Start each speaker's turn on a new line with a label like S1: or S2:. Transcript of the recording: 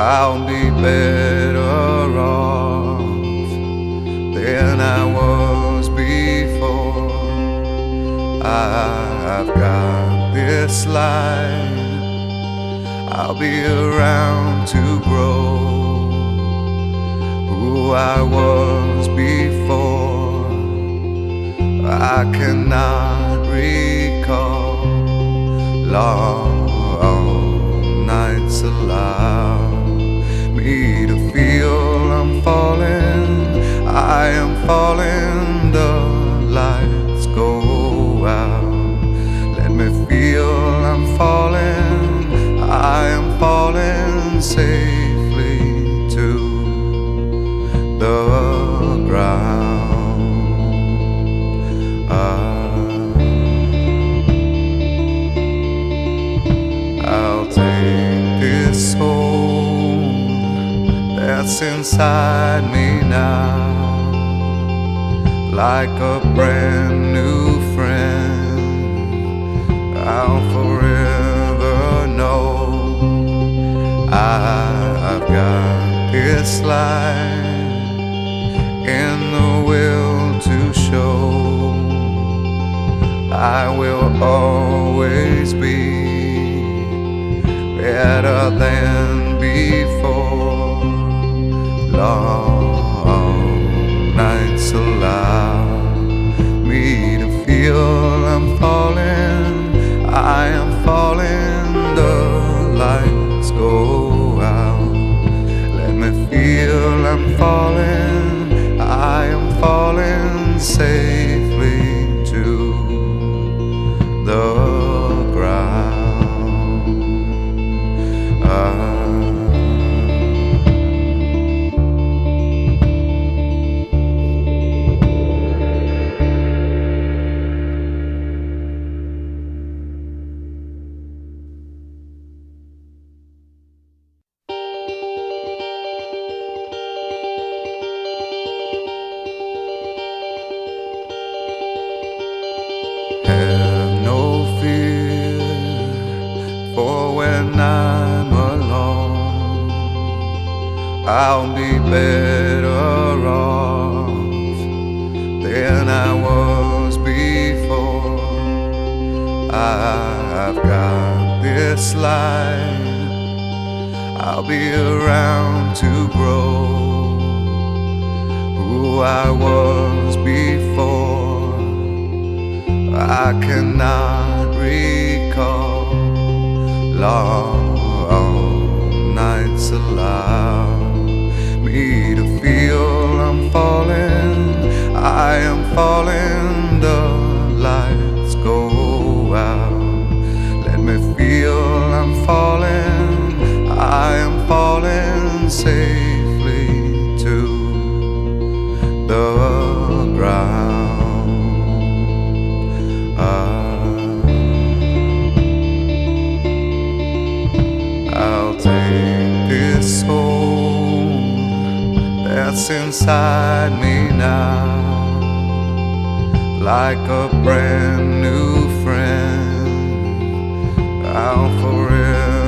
S1: I'll be better off than I was before. I've got this life, I'll be around to grow who I was before. I cannot recall long nights allow me to feel I'm falling, I am falling, the lights go out. Let me feel I'm falling, I am falling safely to the ground. I'll take this soul that's inside me now, like a brand new friend. I'll forever know I've got this life in the will to show. I will always be better than before. Long nights allow me to feel I'm falling, I am falling, the lights go out. Let me feel I'm falling, I am falling safely to the ground. Have no fear for when I'm alone. I'll be better off than I was before. I've got this life, I'll be around to grow who I was before. I cannot recall long nights allow me to feel I'm falling, I am falling, the lights go out. Let me feel I'm falling, I am falling safely to the ground. I'll take this soul that's inside me now, like a brand new friend. I'll forever